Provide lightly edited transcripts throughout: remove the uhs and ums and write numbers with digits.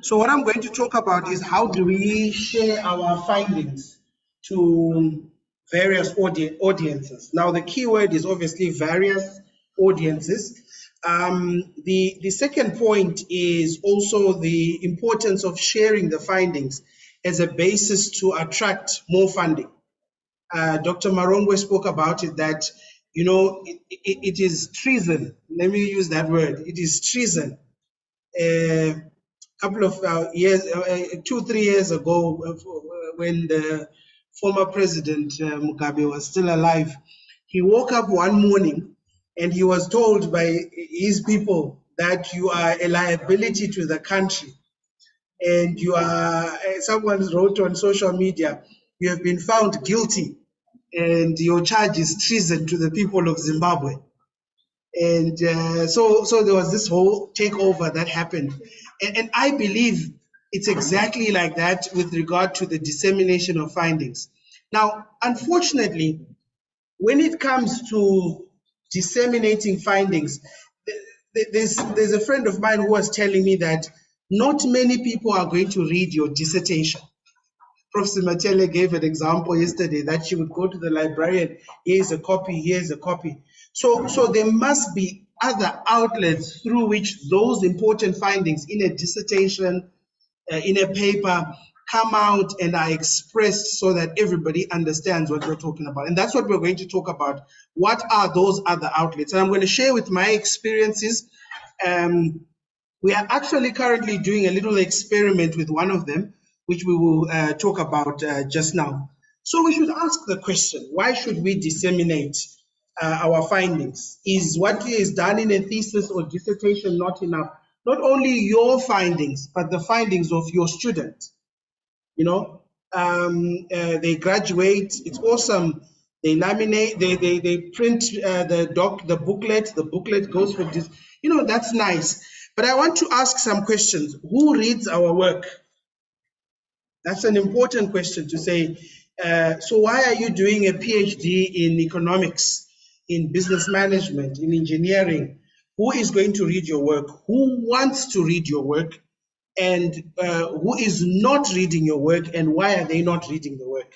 So what I'm going to talk about is how do we share our findings to various audiences. Now, the key word is obviously various audiences. The second point is also the importance of sharing the findings as a basis to attract more funding. Dr. Marongwe spoke about it, that, you know, it is treason. Let me use that word. It is treason. Couple of years, 2-3 years ago, when the former president Mugabe was still alive, he woke up one morning and he was told by his people that you are a liability to the country, and you are, someone wrote on social media, you have been found guilty and your charge is treason to the people of Zimbabwe. And so there was this whole takeover that happened. And I believe it's exactly like that with regard to the dissemination of findings. Now, unfortunately, when it comes to disseminating findings, there's a friend of mine who was telling me that not many people are going to read your dissertation. Prof. Simatele gave an example yesterday that she would go to the librarian, here's a copy, here's a copy. So there must be other outlets through which those important findings in a dissertation, in a paper, come out and are expressed so that everybody understands what we're talking about. And that's what we're going to talk about. What are those other outlets? And I'm going to share with my experiences. We are actually currently doing a little experiment with one of them, which we will talk about just now. So we should ask the question, why should we disseminate our findings? Is what is done in a thesis or dissertation not enough? Not only your findings, but the findings of your student. You know, they graduate, it's awesome. They laminate, they print the booklet goes for this. You know, that's nice. But I want to ask some questions. Who reads our work? That's an important question to say. So why are you doing a PhD in economics, in business management, in engineering? Who is going to read your work? Who wants to read your work? And who is not reading your work, and why are they not reading the work?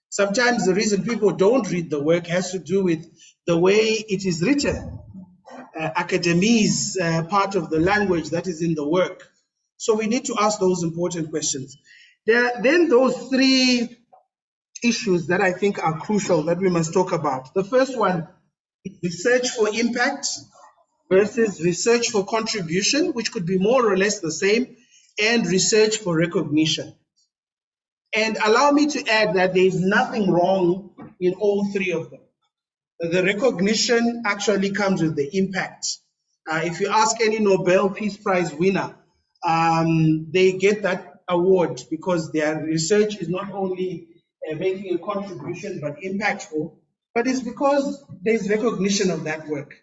Sometimes the reason people don't read the work has to do with the way it is written. Academese, part of the language that is in the work. So we need to ask those important questions. Then those three issues that I think are crucial that we must talk about. The first one is research for impact versus research for contribution, which could be more or less the same, and research for recognition. And allow me to add that there is nothing wrong in all three of them. The recognition actually comes with the impact. If you ask any Nobel Peace Prize winner, they get that award because their research is not only making a contribution but impactful, but it's because there's recognition of that work.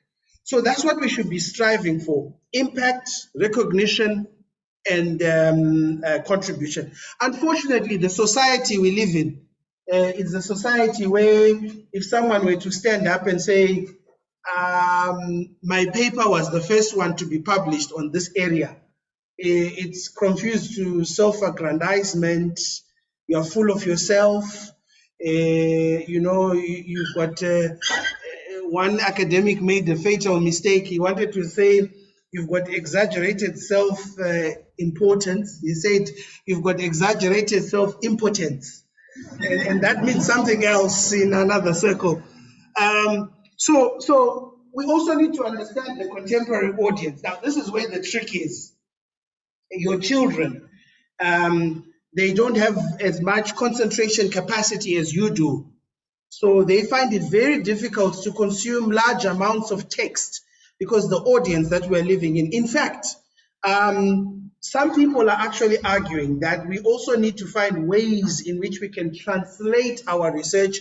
So that's what we should be striving for: impact, recognition, and contribution. Unfortunately, the society we live in, it's a society where if someone were to stand up and say, my paper was the first one to be published on this area, it's confused to self-aggrandizement. You're full of yourself. You know, you've got one academic made a fatal mistake. He wanted to say you've got exaggerated self-importance. He said you've got exaggerated self-impotence. And that means something else in another circle. So we also need to understand the contemporary audience. Now, this is where the trick is. Your children, they don't have as much concentration capacity as you do. So they find it very difficult to consume large amounts of text because the audience that we're living in. In fact, some people are actually arguing that we also need to find ways in which we can translate our research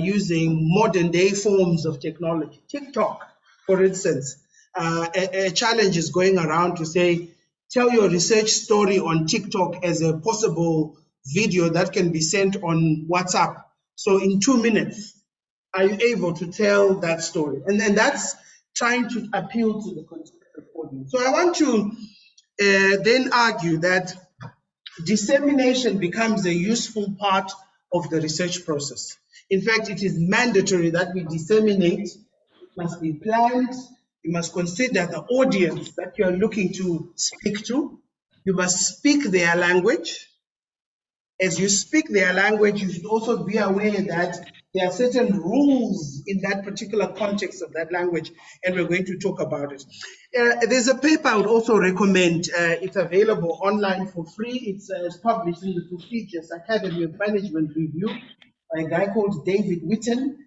using modern day forms of technology. TikTok, for instance, a challenge is going around to say, tell your research story on TikTok as a possible video that can be sent on WhatsApp. So in 2 minutes, are you able to tell that story? And then that's trying to appeal to the contemporary audience. So I want to then argue that dissemination becomes a useful part of the research process. In fact, it is mandatory that we disseminate. It must be planned. You must consider the audience that you are looking to speak to. You must speak their language. As you speak their language, you should also be aware that there are certain rules in that particular context of that language, and we're going to talk about it. There's a paper I would also recommend. It's available online for free. It's published in the prestigious Academy of Management Review by a guy called David Witten.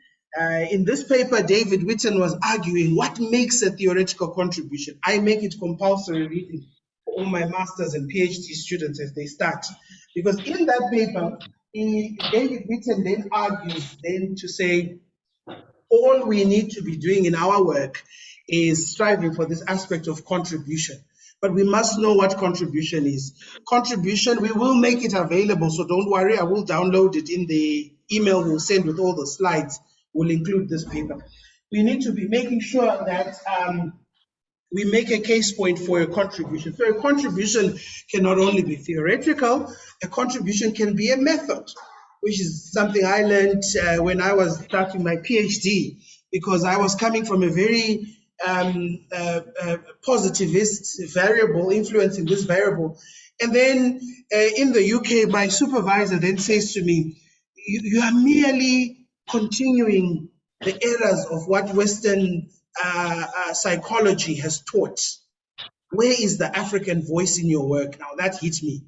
In this paper, David Witten was arguing what makes a theoretical contribution. I make it compulsory reading for all my master's and PhD students as they start. Because in that paper, David Witten then argues to say, all we need to be doing in our work is striving for this aspect of contribution. But we must know what contribution is. Contribution, we will make it available, so don't worry, I will download it in the email we'll send with all the slides. We'll include this paper. We need to be making sure that we make a case point for a contribution. So a contribution can not only be theoretical, a contribution can be a method, which is something I learned when I was starting my PhD, because I was coming from a very positivist variable, influencing this variable. And then in the UK, my supervisor then says to me, you are merely continuing the errors of what Western psychology has taught. Where is the African voice in your work? Now that hit me.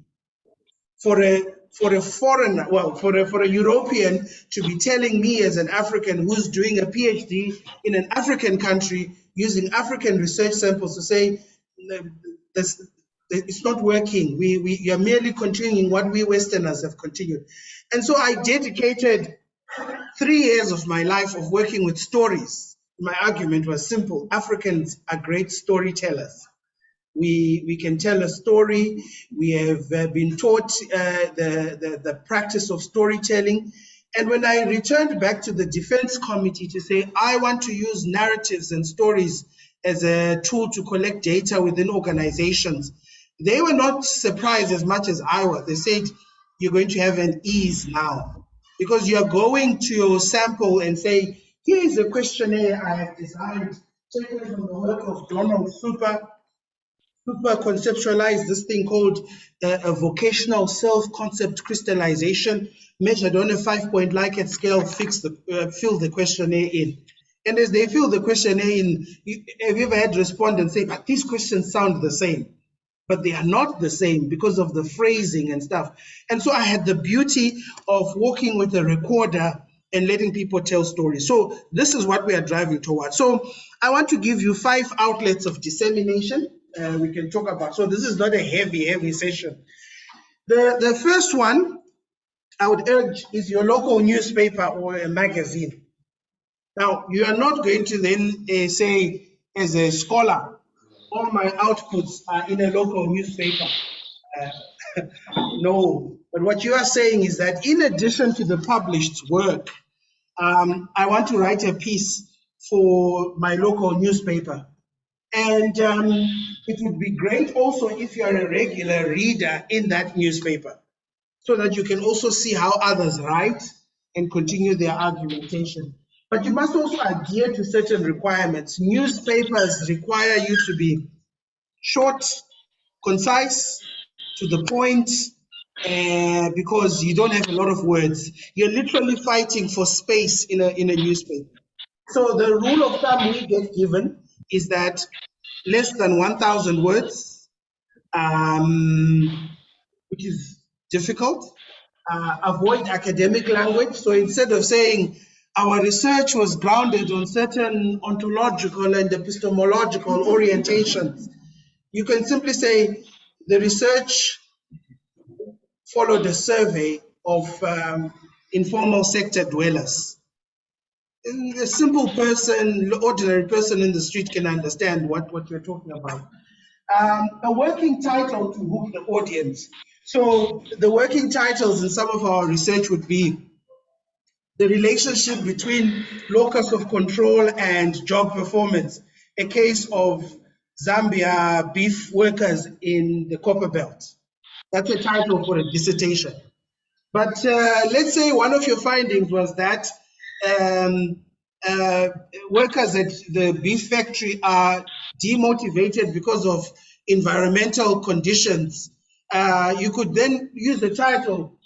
For a foreigner, well, for a European to be telling me as an African who's doing a PhD in an African country using African research samples to say it's not working. We are merely continuing what we Westerners have continued. And so I dedicated 3 years of my life of working with stories. My argument was simple. Africans are great storytellers. We can tell a story. We have been taught the practice of storytelling. And when I returned back to the Defense Committee to say, I want to use narratives and stories as a tool to collect data within organizations, they were not surprised as much as I was. They said, you're going to have an ease now, because you're going to your sample and say, here is a questionnaire I have designed, taken from the work of Donald Super conceptualized this thing called a vocational self-concept crystallization, measured on a 5-point Likert scale, fill the questionnaire in. And as they fill the questionnaire in, have you ever had respondents say, but these questions sound the same? But they are not the same because of the phrasing and stuff. And so I had the beauty of working with a recorder and letting people tell stories. So this is what we are driving towards. So I want to give you 5 outlets of dissemination we can talk about. So this is not a heavy session. The first one I would urge is your local newspaper or a magazine. Now, you are not going to then say, as a scholar, all my outputs are in a local newspaper. No, but what you are saying is that in addition to the published work, I want to write a piece for my local newspaper. And it would be great also if you are a regular reader in that newspaper, so that you can also see how others write and continue their argumentation. But you must also adhere to certain requirements. Newspapers require you to be short, concise, to the point, because you don't have a lot of words. You're literally fighting for space in a newspaper. So the rule of thumb we get given is that less than 1,000 words, which is difficult. Avoid academic language. So instead of saying our research was grounded on certain ontological and epistemological orientations, you can simply say the research followed a survey of informal sector dwellers. A simple person, ordinary person in the street can understand what you're talking about. A working title to hook the audience. So the working titles in some of our research would be the relationship between locus of control and job performance, a case of Zambia beef workers in the copper belt. That's a title for a dissertation. But let's say one of your findings was that workers at the beef factory are demotivated because of environmental conditions. You could then use the title,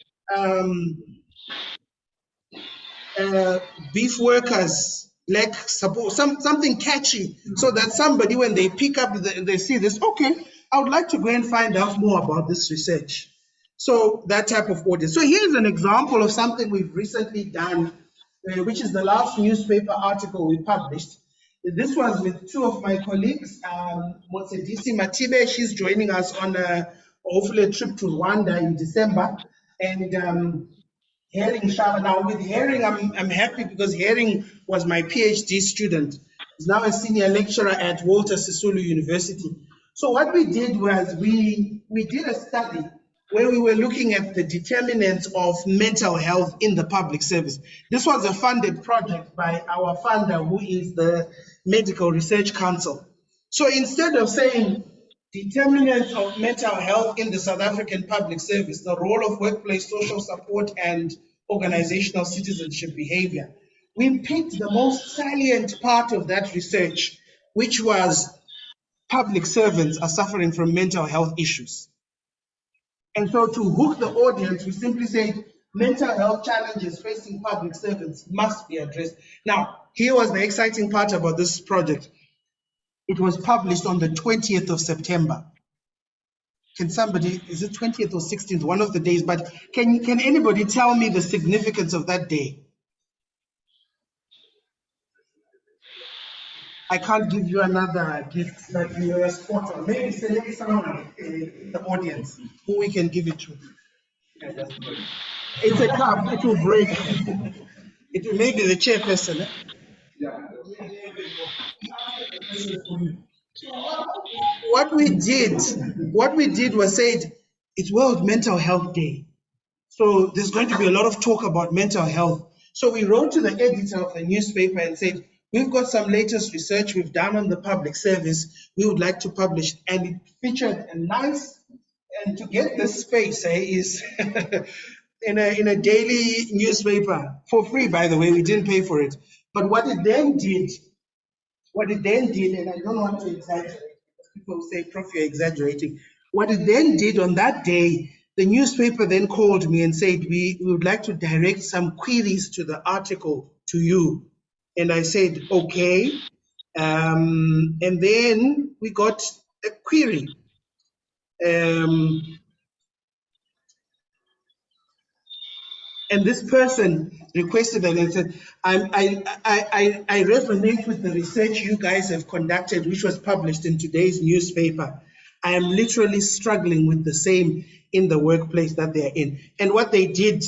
beef workers lack support, something catchy, so that somebody, when they pick up, they see this, okay, I would like to go and find out more about this research. So that type of audience. So here's an example of something we've recently done, which is the last newspaper article we published. This was with two of my colleagues, Disseminating. She's joining us on hopefully a trip to Rwanda in December, and Herring Shaba. Now with Herring, I'm happy because Herring was my PhD student. He's now a senior lecturer at Walter Sisulu University. So what we did was we did a study where we were looking at the determinants of mental health in the public service. This was a funded project by our funder, who is the Medical Research Council. So instead of saying determinants of mental health in the South African public service, the role of workplace social support and organizational citizenship behavior, we picked the most salient part of that research, which was public servants are suffering from mental health issues. And so to hook the audience, we simply said mental health challenges facing public servants must be addressed. Now, here was the exciting part about this project. It was published on the 20th of September. Can somebody, is it 20th or 16th, one of the days, but can anybody tell me the significance of that day? I can't give you another gift that you are spot on. Maybe select someone in the audience who we can give it to. It's a cup, it will break. It will maybe the chairperson. Eh? What we did was said it's World Mental Health Day. So there's going to be a lot of talk about mental health. So we wrote to the editor of the newspaper and said, we've got some latest research we've done on the public service. We would like to publish. And it featured a nice, and to get this space is in a daily newspaper for free, by the way, we didn't pay for it. But what it then did, and I don't want to exaggerate, people say, Prof, you're exaggerating. What it then did on that day, the newspaper then called me and said, we would like to direct some queries to the article to you. And I said, okay. And then we got a query. And this person requested it and said, I resonate with the research you guys have conducted, which was published in today's newspaper. I am literally struggling with the same in the workplace that they're in. And what they did,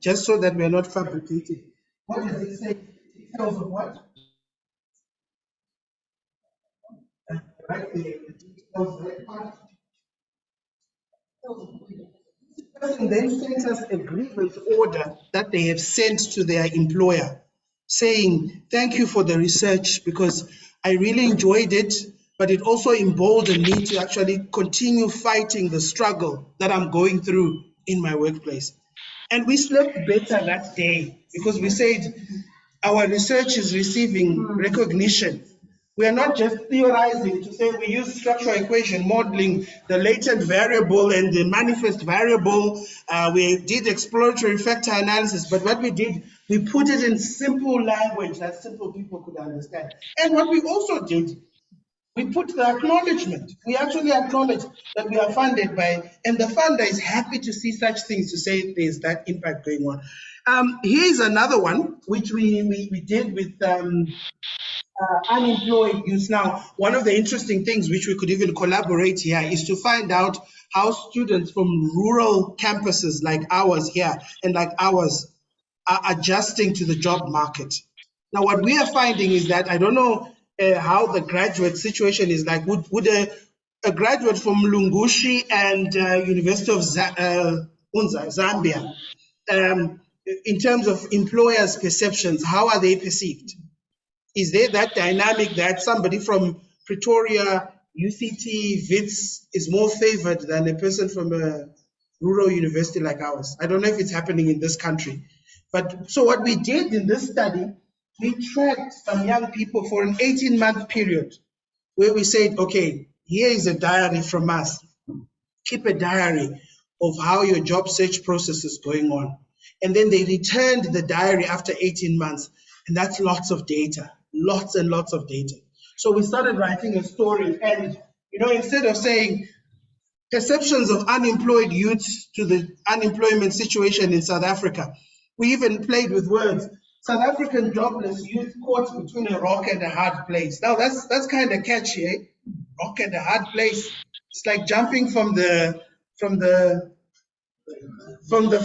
just so that we're not fabricating, what does it say? Details of what? Right, the details of that part. The person then sent us a grievance order that they have sent to their employer, saying, thank you for the research because I really enjoyed it, but it also emboldened me to actually continue fighting the struggle that I'm going through in my workplace. And we slept better that day because we said our research is receiving recognition. We are not just theorizing to say we use structural equation modeling, the latent variable and the manifest variable. We did exploratory factor analysis, but what we did, we put it in simple language that simple people could understand. And what we also did, we put the acknowledgement. We actually acknowledge that we are funded by, and the funder is happy to see such things to say there's that impact going on. Here's another one, which we did with unemployed youth. Now, one of the interesting things which we could even collaborate here is to find out how students from rural campuses like ours here and like ours are adjusting to the job market. Now, what we are finding is that, I don't know how the graduate situation is like, would a graduate from Mulungushi and University of Zambia, in terms of employers' perceptions, how are they perceived? Is there that dynamic that somebody from Pretoria UCT, WITS is more favored than a person from a rural university like ours. I don't know if it's happening in this country. But so what we did in this study, we tracked some young people for an 18-month period where we said, okay, here is a diary from us. Keep a diary of how your job search process is going on. And then they returned the diary after 18 months. And that's lots of data, lots and lots of data. So we started writing a story. And, instead of saying perceptions of unemployed youths to the unemployment situation in South Africa, we even played with words. South African jobless youth caught between a rock and a hard place. Now that's kind of catchy, eh? Rock and a hard place. It's like jumping from the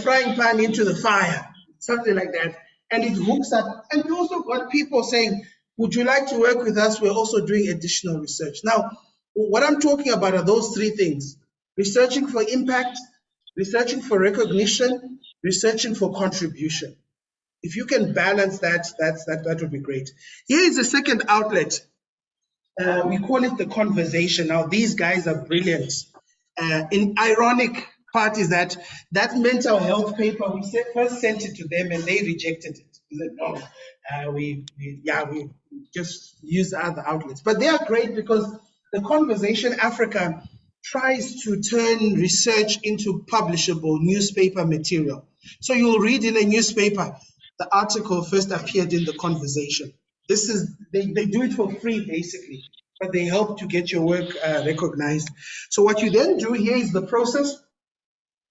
frying pan into the fire, something like that. And it hooks up. And we also got people saying, would you like to work with us? We're also doing additional research. Now, what I'm talking about are those three things: researching for impact, researching for recognition, researching for contribution. If you can balance that would be great. Here is a second outlet. We call it the conversation. Now, these guys are brilliant. In ironic part is that mental health paper, we first sent it to them and they rejected it. We said, no, we just use other outlets. But they are great because the Conversation Africa tries to turn research into publishable newspaper material. So you'll read in a newspaper, the article first appeared in the Conversation. They do it for free basically, but they help to get your work recognized. So what you then do, here is the process.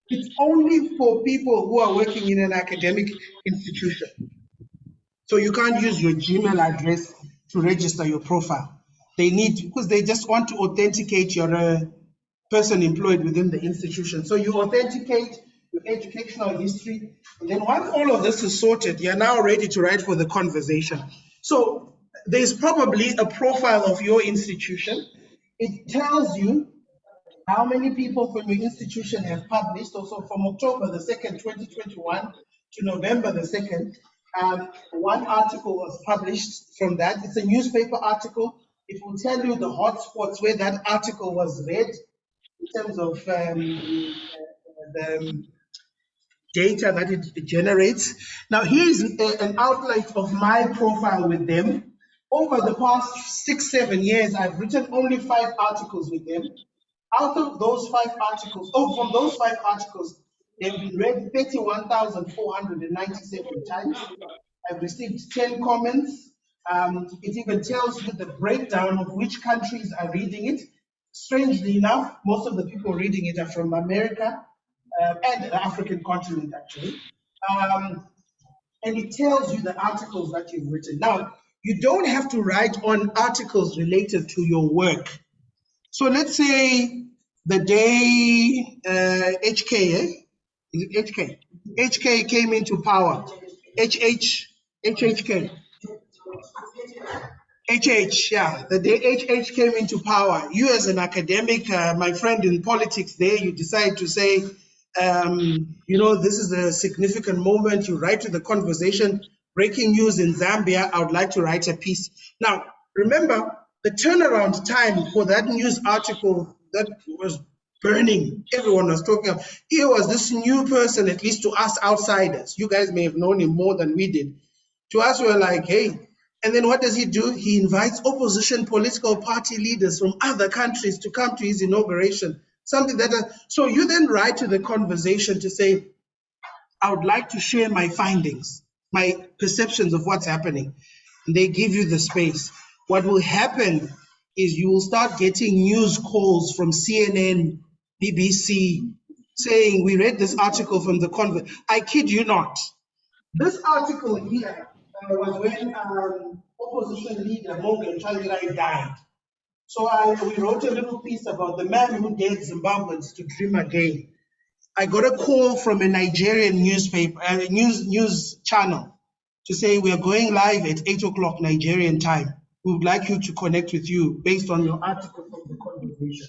It's only for people who are working in an academic institution. So you can't use your Gmail address to register your profile. They need, because they just want to authenticate your person employed within the institution. So you authenticate your educational history. And then once all of this is sorted, you're now ready to write for the Conversation. So there's probably a profile of your institution. It tells you how many people from your institution have published. Also from October the 2nd, 2021 to November the 2nd, one article was published from that. It's a newspaper article. It will tell you the hotspots where that article was read in terms of the data that it generates. Now, here's an outline of my profile with them. Over the past 6-7 years, I've written only 5 articles with them. Out of those 5 articles, from those 5 articles, they've been read 31,497 times. I've received 10 comments. It even tells you the breakdown of which countries are reading it. Strangely enough, most of the people reading it are from America and the African continent, actually. And it tells you the articles that you've written. Now, you don't have to write on articles related to your work. So let's say the day HK, is it HK? HK came into power. HHK. HH, yeah. The day HH came into power, you as an academic, my friend in politics there, you decide to say, this is a significant moment. You write to the Conversation, breaking news in Zambia, I would like to write a piece. Now, remember, the turnaround time for that news article that was burning, everyone was talking about, here was this new person, at least to us outsiders. You guys may have known him more than we did. To us, we were like, hey. And then what does he do? He invites opposition political party leaders from other countries to come to his inauguration. Something that, so you then write to the Conversation to say, I would like to share my findings, my perceptions of what's happening. And they give you the space. What will happen is you will start getting news calls from CNN, BBC, saying, we read this article from the Conversation. I kid you not. This article here was when opposition leader Morgan Tsvangirai died. So we wrote a little piece about the man who dared Zimbabweans to dream again. I got a call from a Nigerian newspaper, news channel, to say we are going live at 8 o'clock Nigerian time. We would like you to connect with you based on your article from the Conversation.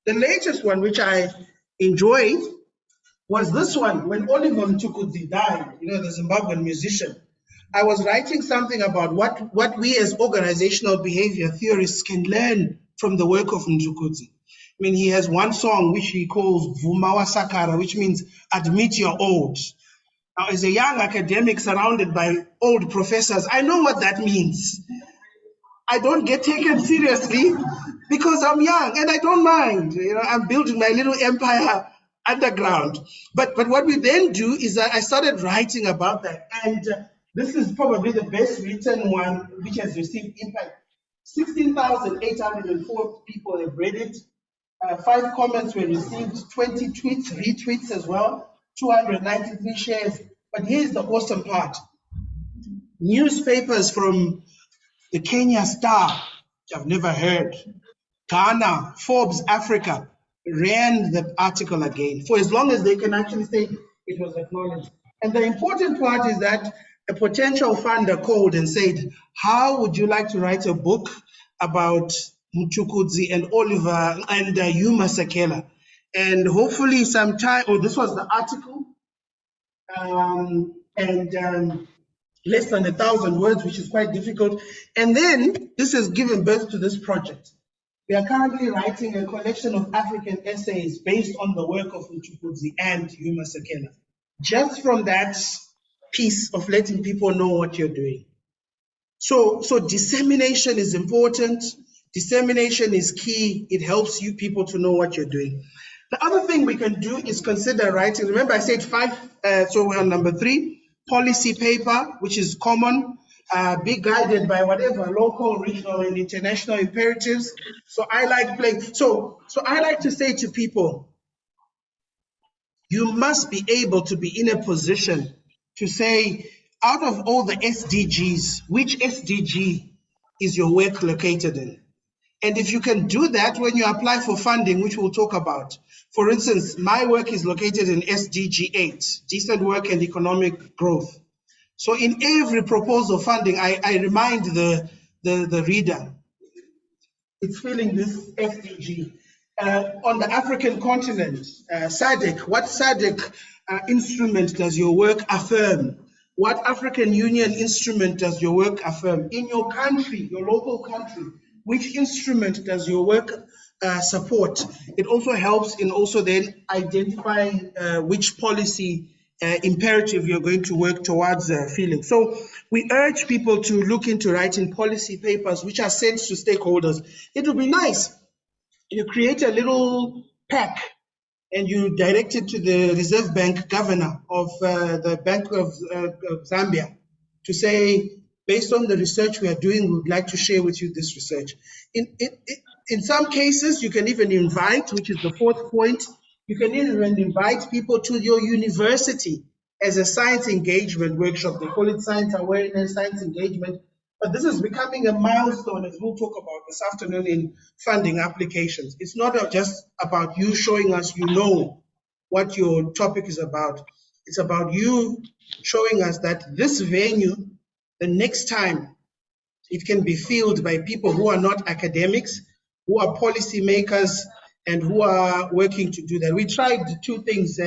The latest one, which I enjoyed, was this one, when Oliver Mtukudzi died, the Zimbabwean musician. I was writing something about what we as organizational behavior theorists can learn from the work of Mtukudzi. I mean, he has one song which he calls Vumawa Sakara, which means admit you're old. Now, as a young academic surrounded by old professors, I know what that means. I don't get taken seriously because I'm young and I don't mind. I'm building my little empire underground. But what we then do is that I started writing about that. And this is probably the best written one which has received impact. 16,804 people have read it. 5 comments were received, 20 tweets, retweets as well, 293 shares. But here's the awesome part. Newspapers from the Kenya Star, which I've never heard, Ghana, Forbes, Africa, ran the article again for as long as they can actually say it was acknowledged. And the important part is that a potential funder called and said, how would you like to write a book about Mtukudzi and Oliver and Yuma Sekela? And hopefully sometime, this was the article, less than 1,000 words, which is quite difficult. And then this has given birth to this project. We are currently writing a collection of African essays based on the work of Mtukudzi and Yuma Sekela. Just from that piece of letting people know what you're doing. So dissemination is important. Dissemination is key. It helps you people to know what you're doing. The other thing we can do is consider writing. Remember I said 5, so we're on number 3, policy paper, which is common, be guided by whatever local, regional, and international imperatives. So I like playing. So I like to say to people, you must be able to be in a position to say, out of all the SDGs, which SDG is your work located in? And if you can do that when you apply for funding, which we'll talk about. For instance, my work is located in SDG 8, decent work and economic growth. So in every proposal funding, I remind the reader, it's filling this SDG. On the African continent, SADC, what SADC instrument does your work affirm? What African Union instrument does your work affirm? In your country, your local country, which instrument does your work support? It also helps in also then identifying which policy imperative you're going to work towards filling. So we urge people to look into writing policy papers which are sent to stakeholders. It would be nice. You create a little pack and you direct it to the Reserve Bank governor of the Bank of Zambia to say, based on the research we are doing, we would like to share with you this research. In some cases, you can even invite, which is the 4th point, you can even invite people to your university as a science engagement workshop. They call it science awareness, science engagement. But this is becoming a milestone, as we'll talk about this afternoon, in funding applications. It's not just about you showing us you know what your topic is about. It's about you showing us that this venue, the next time, it can be filled by people who are not academics, who are policymakers, and who are working to do that. We tried 2 things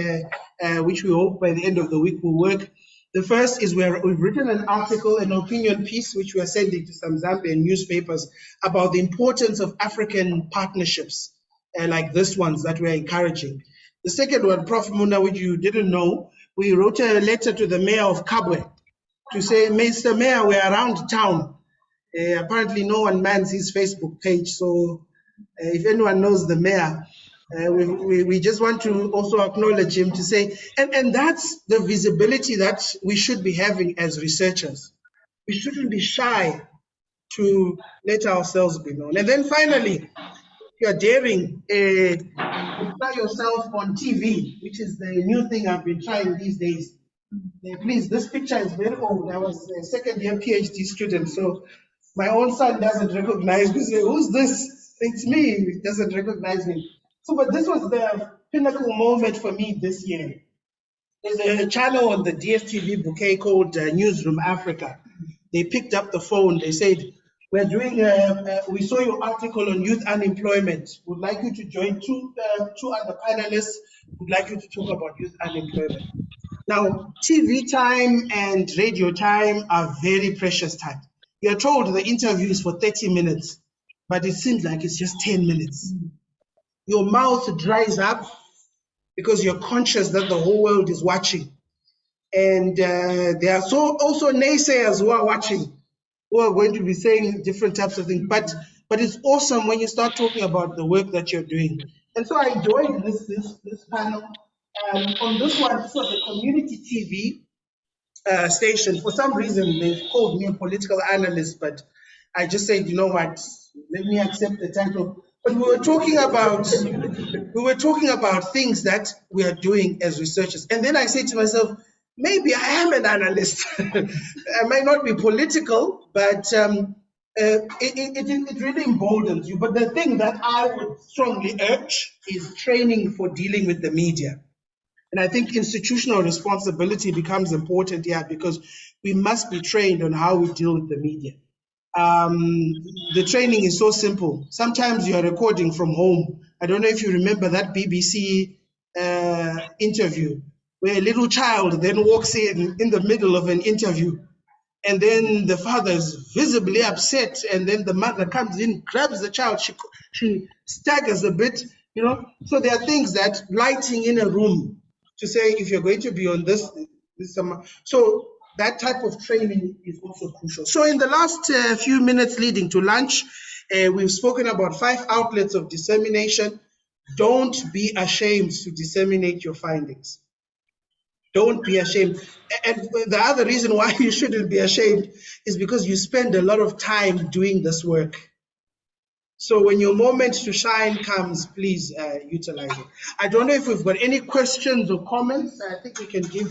which we hope by the end of the week will work. The first is we've written an article, an opinion piece, which we are sending to some Zambian newspapers about the importance of African partnerships, like this ones that we're encouraging. The second one, Prof. Muna, which you didn't know, we wrote a letter to the mayor of Kabwe to say, Mr. Mayor, we're around town. Apparently no one mans his Facebook page, so if anyone knows the mayor, we just want to also acknowledge him to say, and that's the visibility that we should be having as researchers. We shouldn't be shy to let ourselves be known. And then finally, if you're daring, try yourself on TV, which is the new thing I've been trying these days. Please, this picture is very old. I was a 2nd-year PhD student, so my own son doesn't recognize me. Say, who's this? It's me. He doesn't recognize me. So, but this was the pinnacle moment for me this year. There's a channel on the DSTV bouquet called Newsroom Africa. They picked up the phone. They said, we're doing, we saw your article on youth unemployment. Would like you to join 2 other panelists. Would like you to talk about youth unemployment. Now, TV time and radio time are very precious time. You're told the interview is for 30 minutes. but it seems like it's just 10 minutes. Your mouth dries up because you're conscious that the whole world is watching. And there are also naysayers who are watching, who are going to be saying different types of things. But it's awesome when you start talking about the work that you're doing. And so I joined this panel. On this one, this was a community TV station. For some reason, they've called me a political analyst, but I just said, you know what, let me accept the title. But we were talking about things that we are doing as researchers. And then I said to myself, maybe I am an analyst. I might not be political, but it really emboldens you. But the thing that I would strongly urge is training for dealing with the media. And I think institutional responsibility becomes important here because we must be trained on how we deal with the media. The training is so simple. Sometimes you are recording from home. I don't know if you remember that BBC interview where a little child then walks in the middle of an interview, and then the father is visibly upset, and then the mother comes in, grabs the child, she staggers a bit, you know. So there are things that lighting in a room to say if you're going to be on this summer. So that type of training is also crucial. So in the last few minutes leading to lunch, we've spoken about 5 outlets of dissemination. Don't be ashamed to disseminate your findings. Don't be ashamed. And the other reason why you shouldn't be ashamed is because you spend a lot of time doing this work. So when your moment to shine comes, please utilize it. I don't know if we've got any questions or comments. I think we can give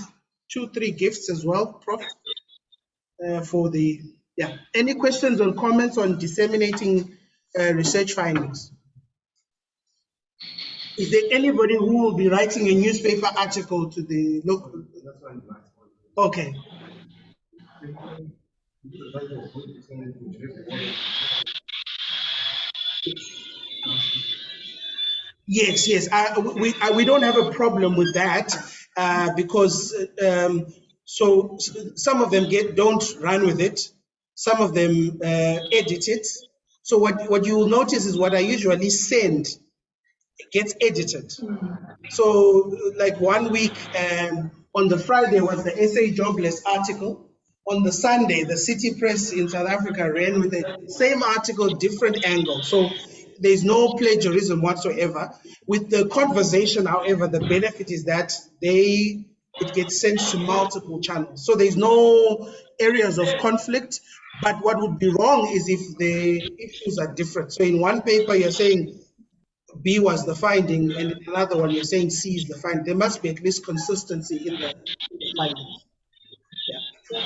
2-3 gifts as well, Prof. Any questions or comments on disseminating research findings? Is there anybody who will be writing a newspaper article to the local? Okay. Yes. We don't have a problem with that because so some of them don't run with it, some of them edit it. So what you will notice is what I usually send gets edited. So like 1 week on the Friday was the SA Jobless article. On the Sunday, the City Press in South Africa ran with the same article, different angle. So there's no plagiarism whatsoever. With the conversation, however, the benefit is that it gets sent to multiple channels. So there's no areas of conflict. But what would be wrong is if the issues are different. So in one paper, you're saying B was the finding, and in another one, you're saying C is the finding. There must be at least consistency in the findings. Yeah.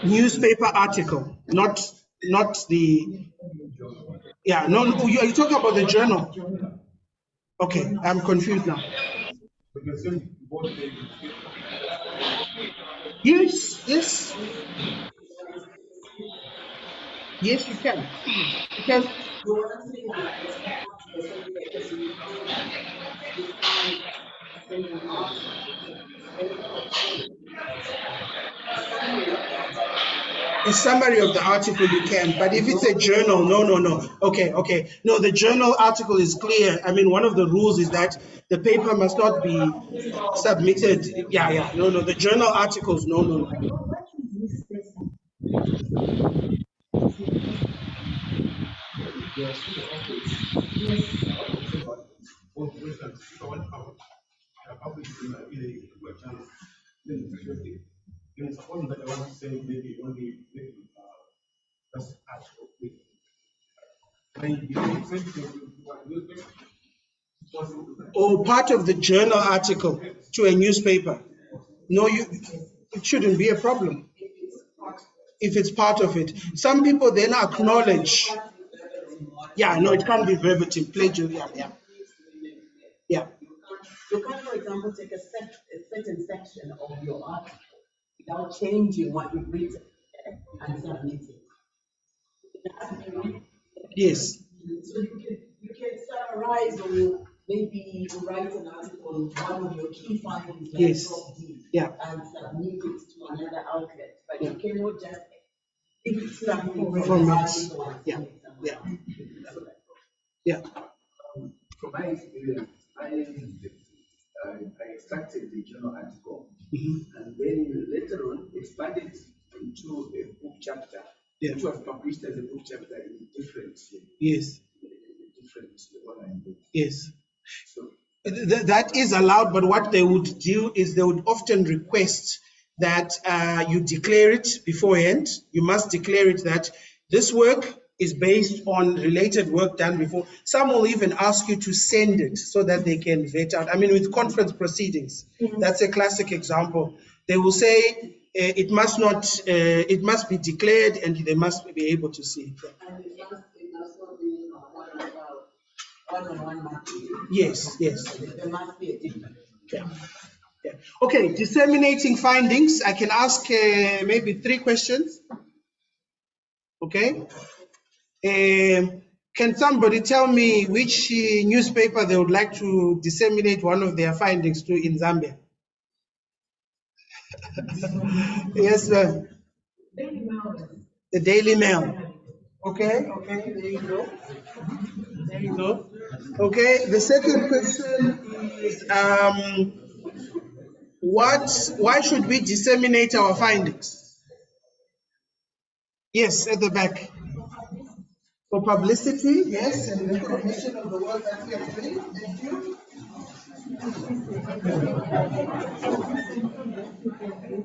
Newspaper article, not the. Yeah, no, you're talking about the journal. Okay, I'm confused now. Yes, you can. Because a summary of the article you can, but if it's a journal, no. Okay. No, the journal article is clear. I mean, one of the rules is that the paper must not be submitted. Yeah. No, the journal articles, no. Or part of the journal article to a newspaper. No, it shouldn't be a problem if it's part of it. Some people then acknowledge. Yeah, no, it can't be verbatim, plagiarism. Yeah. You can, for example, take a certain section of your article without changing what you've written and submit it. Yes. So you can summarize or maybe write an article on one of your key findings, like yes. Prof D, yeah. and submit it to another outlet, but you cannot just pick something From the it. article and Yeah. send it somewhere Yeah. else. Yeah. From my experience, I extracted the journal article and then later on expanded into a book chapter, which was published as a book chapter in different online books. Yes. So That is allowed, but what they would do is they would often request that you declare it beforehand. You must declare it that this work is based on related work done before. Some will even ask you to send it so that they can vet out. I mean, with conference proceedings, that's a classic example. They will say it must be declared and they must be able to see it. And it must not be one-on-one marketing. Yes, yes. There must be a difference. Yeah. Yeah. Okay, disseminating findings. I can ask maybe 3 questions. Okay. Can somebody tell me which newspaper they would like to disseminate one of their findings to in Zambia? Yes, sir. The Daily Mail. Okay, okay, there you go. There you go. Okay, the second question is why should we disseminate our findings? Yes, at the back. For publicity, yes, and recognition of the work that we are doing. Thank you.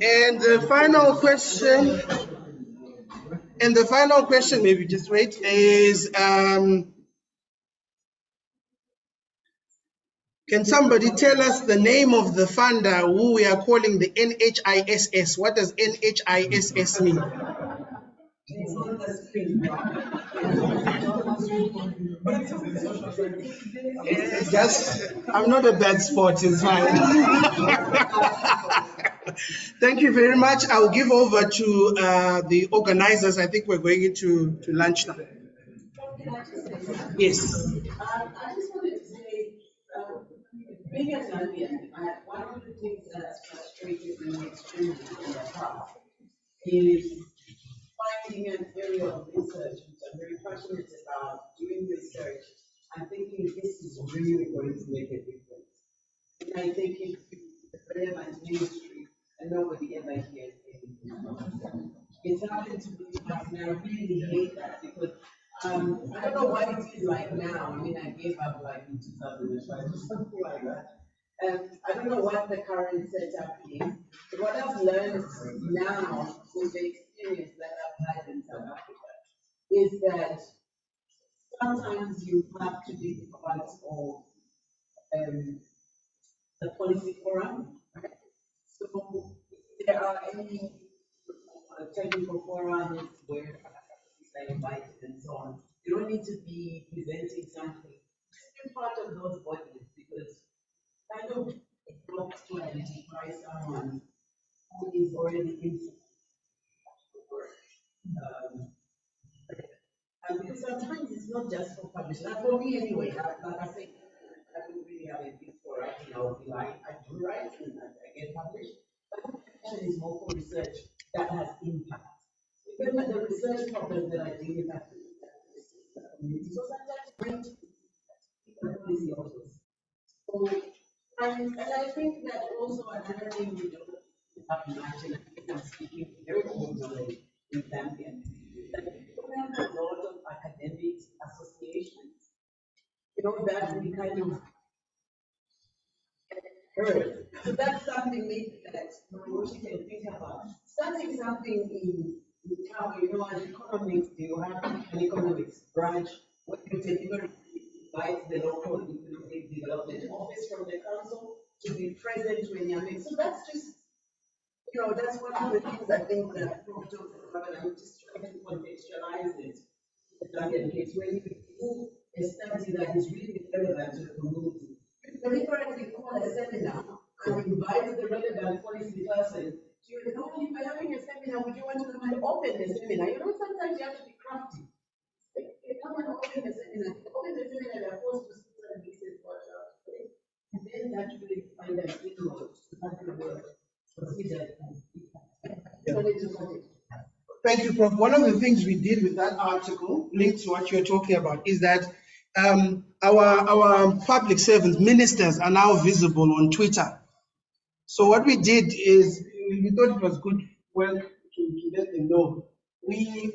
And the final question, maybe just wait, is can somebody tell us the name of the funder who we are calling the NHISS? What does NHISS mean? It's on the screen. I'm not a bad sport, it's fine. Thank you very much. I'll give over to the organizers. I think we're going into lunch now. Yes. I just wanted to say, being a Zambian, one of the things that's frustrated me extremely in the past is finding an area of research which I'm very passionate about, doing research, and thinking this is really going to make a difference. And I think it's relevant ministry, and nobody ever hears anything about it. It's happened to me once, and I really hate that because I don't know what it is like now. I mean, I gave up like in 2005 or something like that. I don't know what the current setup is. But what I've learned now with the experience that I've had in South Africa is that sometimes you have to be part of the policy forum. Right? So if there are any technical forums where are invited and so on, you don't need to be presenting something. Just be part of those bodies because kind of it helps to identify someone who is already in and because sometimes it's not just for publishing. Like for me anyway, like I say, I don't really have a gift for writing. I would be like, I do write and I get published. But publication is more for research that has impact. Because the research problems that I deal with have to be the community. So sometimes policy also. So, and I think that also another thing we don't have much, and I think I'm speaking very openly in Zambia, that we don't have a lot of academic associations. You know, that we kind of heard. So that's something maybe that Mulungushi can think about. Starting something in Kabwe, you know, as economics, you have an economics branch where you deliver invite the local economic development office from the council to be present when you're made. So that's just, you know, that's one of the things I think that Prof talked about, and I'm just trying to contextualize it. In case when you do a study that is really relevant to the community, you deliberately call a seminar and invite the relevant policy person. You know, if you're having a seminar, would you want to come and open the seminar? You know, sometimes you have to be crafty. Come and open the seminar. Open the seminar, they're forced to sit and listen to what you're doing. And then that really find an inroad to that the world considered as impact. Thank you, Prof. One of the things we did with that article, linked to what you're talking about, is that our public servants, ministers, are now visible on Twitter. So what we did is, we thought it was good work to let them know. We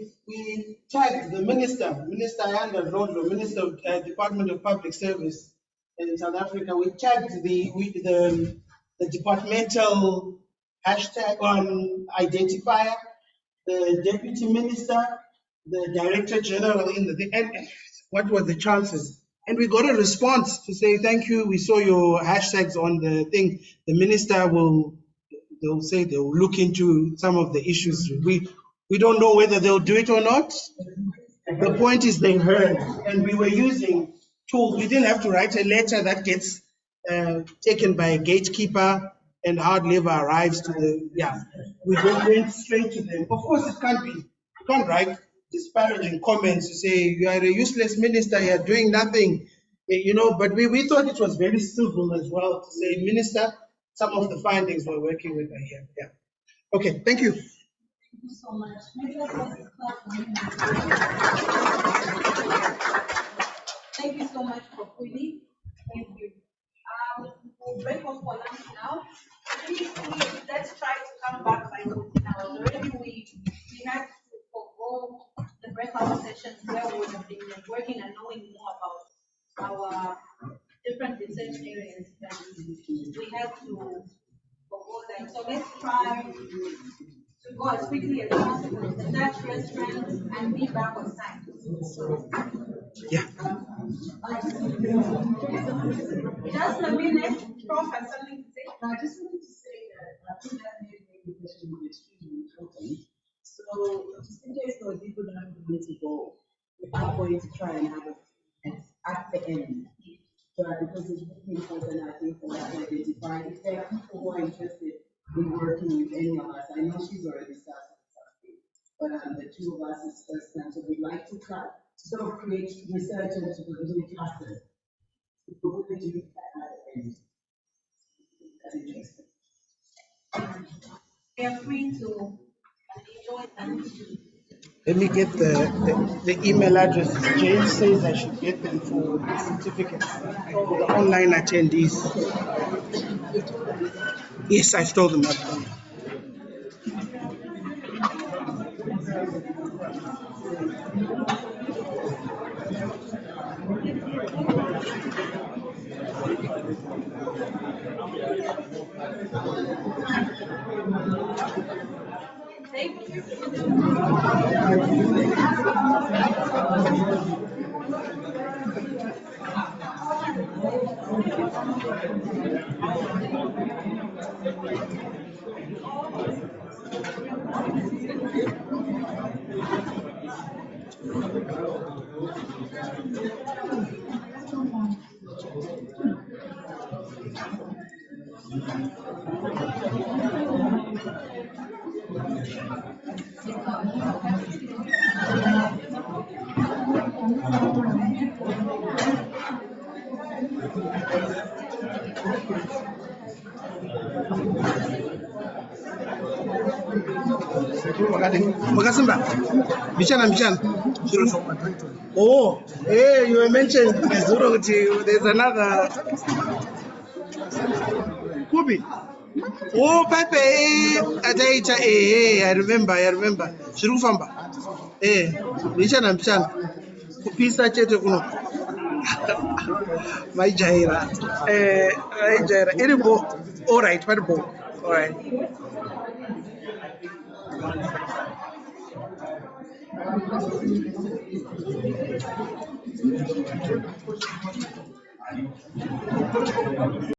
tagged the Minister Ayanda Rodlo, Minister of Department of Public Service in South Africa. We tagged the departmental hashtag on identifier, the Deputy Minister, the Director General in the and what were the chances? And we got a response to say, thank you, we saw your hashtags on the thing. The minister they'll say they'll look into some of the issues. We don't know whether they'll do it or not. The point is they heard, and we were using tools. We didn't have to write a letter that gets taken by a gatekeeper and hardly ever arrives to the, we went straight to them. Of course, you can't write disparaging comments to say you are a useless minister, you are doing nothing, but we thought it was very civil as well to say, Minister, some of the findings we're working with are here. Yeah. Okay, thank you. Thank you so much. Thank you so much for Willie. Thank you. We'll break off for lunch now. Please, let's try to come back by 14 hours. Already we had to forgo the breakout sessions where we would have been working and knowing more about our different research areas, and we had to forgo that. So let's try to go as quickly as possible to the Dutch restaurant and be back on time. Yeah. Just a minute, Prof has something to say. I just wanted to say that I think that made the question extremely important. So just in case those people don't have to go, we are going to try and have it at the end. Because it's really important, I think, for us to identify if there are people who are interested in working with any of us. I know she's already started something, but the two of us is first time, so we'd like to try to sort of create research and to do classes. We're going to do that at the end. That's interesting. Feel free to enjoy them. Let me get the email addresses. James says I should get them for the certificates for the online attendees. Yes, I've told them that. Thank you. Makasimba, Michana. Oh, hey, you were mentioned there's another Kubi. Oh, Pepe, I remember. Shirufamba. Michana. Kupisa chete kuno. My Jaira. All right, all right.